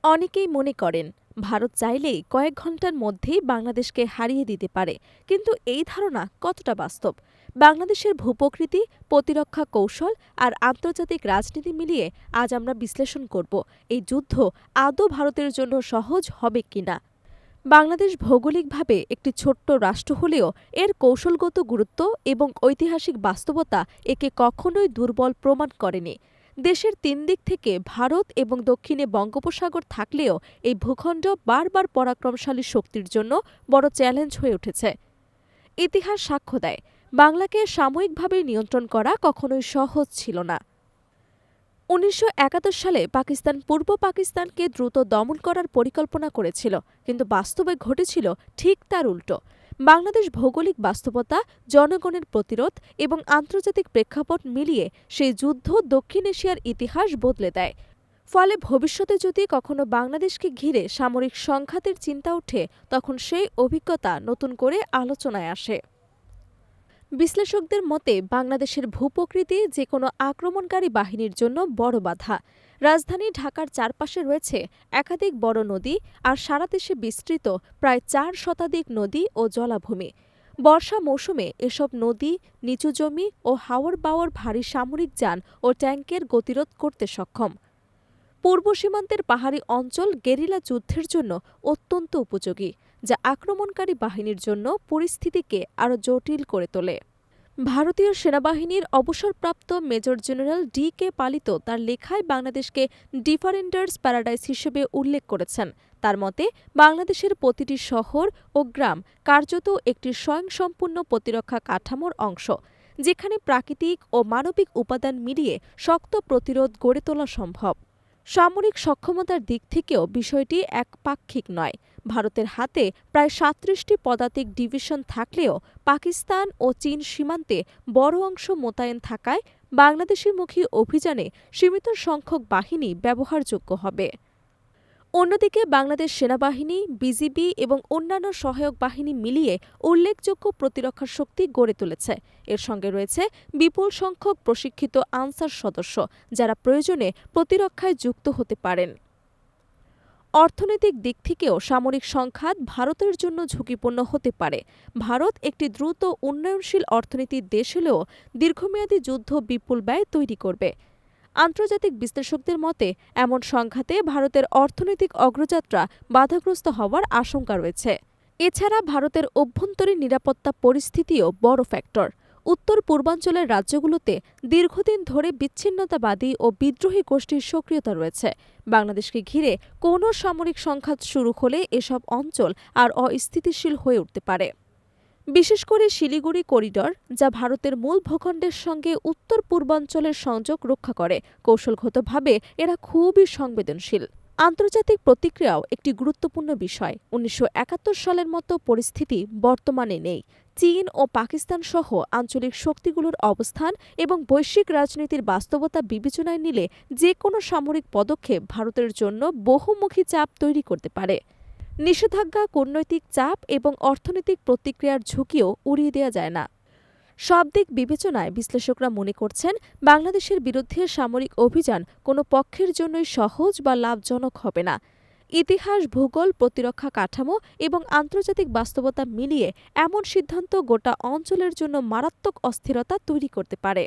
অনেকেই মনে করেন ভারত চাইলেই কয়েক ঘন্টার মধ্যেই বাংলাদেশকে হারিয়ে দিতে পারে, কিন্তু এই ধারণা কতটা বাস্তব? বাংলাদেশের ভূপ্রকৃতি, প্রতিরক্ষা কৌশল আর আন্তর্জাতিক রাজনীতি মিলিয়ে আজ আমরা বিশ্লেষণ করব এই যুদ্ধ আদৌ ভারতের জন্য সহজ হবে কিনা। বাংলাদেশ ভৌগোলিকভাবে একটি ছোট্ট রাষ্ট্র হলেও এর কৌশলগত গুরুত্ব এবং ঐতিহাসিক বাস্তবতা একে কখনোই দুর্বল প্রমাণ করেনি। দেশের তিন দিক থেকে ভারত এবং দক্ষিণে বঙ্গোপসাগর থাকলেও এই ভূখণ্ড বারবার পরাক্রমশালী শক্তির জন্য বড় চ্যালেঞ্জ হয়ে উঠেছে। ইতিহাস সাক্ষ্য দেয়, বাংলাকে সাময়িকভাবে নিয়ন্ত্রণ করা কখনোই সহজ ছিল না। ১৯৭১ সালে পাকিস্তান পূর্ব পাকিস্তানকে দ্রুত দমন করার পরিকল্পনা করেছিল, কিন্তু বাস্তবে ঘটেছিল ঠিক তার উল্টো। বাংলাদেশ ভৌগোলিক বাস্তবতা, জনগণের প্রতিরোধ এবং আন্তর্জাতিক প্রেক্ষাপট মিলিয়ে সেই যুদ্ধ দক্ষিণ এশিয়ার ইতিহাস বদলে দেয়। ফলে ভবিষ্যতে যদি কখনো বাংলাদেশকে ঘিরে সামরিক সংঘাতের চিন্তা ওঠে, তখন সেই অভিজ্ঞতা নতুন করে আলোচনায় আসে। বিশ্লেষকদের মতে বাংলাদেশের ভূপ্রকৃতি যে কোনো আক্রমণকারী বাহিনীর জন্য বড় বাধা। রাজধানী ঢাকার চারপাশে রয়েছে একাধিক বড় নদী আর সারা দেশে বিস্তৃত প্রায় ৪ শতাধিক নদী ও জলাভূমি। বর্ষা মৌসুমে এসব নদী, নিচু জমি ও হাওর বাওয়ার ভারী সামরিক যান ও ট্যাঙ্কের গতিরোধ করতে সক্ষম। পূর্ব সীমান্তের পাহাড়ি অঞ্চল গেরিলা যুদ্ধের জন্য অত্যন্ত উপযোগী, যা আক্রমণকারী বাহিনীর জন্য পরিস্থিতিকে আরও জটিল করে তোলে। ভারতীয় সেনাবাহিনীর অবসরপ্রাপ্ত মেজর জেনারেল ডি.কে পালিত তার লেখায় বাংলাদেশকে ডিফারেন্ডার্স প্যারাডাইস হিসেবে উল্লেখ করেছেন। তার মতে, বাংলাদেশের প্রতিটি শহর ও গ্রাম কার্যত একটি স্বয়ংসম্পূর্ণ প্রতিরক্ষা কাঠামোর অংশ, যেখানে প্রাকৃতিক ও মানবিক উপাদান মিলিয়ে শক্ত প্রতিরোধ গড়ে তোলা সম্ভব। সামরিক সক্ষমতার দিক থেকেও বিষয়টি একপাক্ষিক নয়। ভারতের হাতে প্রায় ৩৭টি পদাতিক ডিভিশন থাকলেও পাকিস্তান ও চীন সীমান্তে বড় অংশ মোতায়েন থাকায় বাংলাদেশিমুখী অভিযানে সীমিত সংখ্যক বাহিনী ব্যবহারযোগ্য হবে। অন্যদিকে বাংলাদেশ সেনাবাহিনী, বিজিবি এবং অন্যান্য সহায়ক বাহিনী মিলিয়ে উল্লেখযোগ্য প্রতিরক্ষা শক্তি গড়ে তুলেছে। এর সঙ্গে রয়েছে বিপুল সংখ্যক প্রশিক্ষিত আনসার সদস্য, যারা প্রয়োজনে প্রতিরক্ষায় যুক্ত হতে পারেন। অর্থনৈতিক দিক থেকেও সামরিক সংঘাত ভারতের জন্য ঝুঁকিপূর্ণ হতে পারে। ভারত একটি দ্রুত উন্নয়নশীল অর্থনীতির দেশ হলেও দীর্ঘমেয়াদী যুদ্ধ বিপুল ব্যয় তৈরি করবে। আন্তর্জাতিক বিশ্লেষকদের মতে এমন সংঘাতে ভারতের অর্থনৈতিক অগ্রযাত্রা বাধাগ্রস্ত হওয়ার আশঙ্কা রয়েছে। এছাড়া ভারতের অভ্যন্তরীণ নিরাপত্তা পরিস্থিতিও বড় ফ্যাক্টর। উত্তর পূর্বাঞ্চলের রাজ্যগুলোতে দীর্ঘদিন ধরে বিচ্ছিন্নতাবাদী ও বিদ্রোহী গোষ্ঠীর সক্রিয়তা রয়েছে। বাংলাদেশকে ঘিরে কোনো সামরিক সংঘাত শুরু হলে এসব অঞ্চল আর অস্থিতিশীল হয়ে উঠতে পারে। বিশেষ করে শিলিগুড়ি করিডর, যা ভারতের মূল ভূখণ্ডের সঙ্গে উত্তর পূর্বাঞ্চলের সংযোগ রক্ষা করে, কৌশলগতভাবে এরা খুবই সংবেদনশীল। আন্তর্জাতিক প্রতিক্রিয়াও একটি গুরুত্বপূর্ণ বিষয়। ১৯৭১ সালের মতো পরিস্থিতি বর্তমানে নেই। চীন ও পাকিস্তান সহ আঞ্চলিক শক্তিগুলোর অবস্থান এবং বৈশ্বিক রাজনীতির বাস্তবতা বিবেচনায় নিলে যে কোনো সামরিক পদক্ষেপ ভারতের জন্য বহুমুখী চাপ তৈরি করতে পারে। নিষেধাজ্ঞা, কূটনৈতিক চাপ এবং অর্থনৈতিক প্রতিক্রিয়ার ঝুঁকিও উড়িয়ে দেওয়া যায় না। সব দিক বিবেচনায় বিশ্লেষকরা মনে করছেন বাংলাদেশের বিরুদ্ধে সামরিক অভিযান কোনো পক্ষের জন্যই সহজ বা লাভজনক হবে না। ইতিহাস, ভূগোল, প্রতিরক্ষা কাঠামো এবং আন্তর্জাতিক বাস্তবতা মিলিয়ে এমন সিদ্ধান্ত গোটা অঞ্চলের জন্য মারাত্মক অস্থিরতা তৈরি করতে পারে।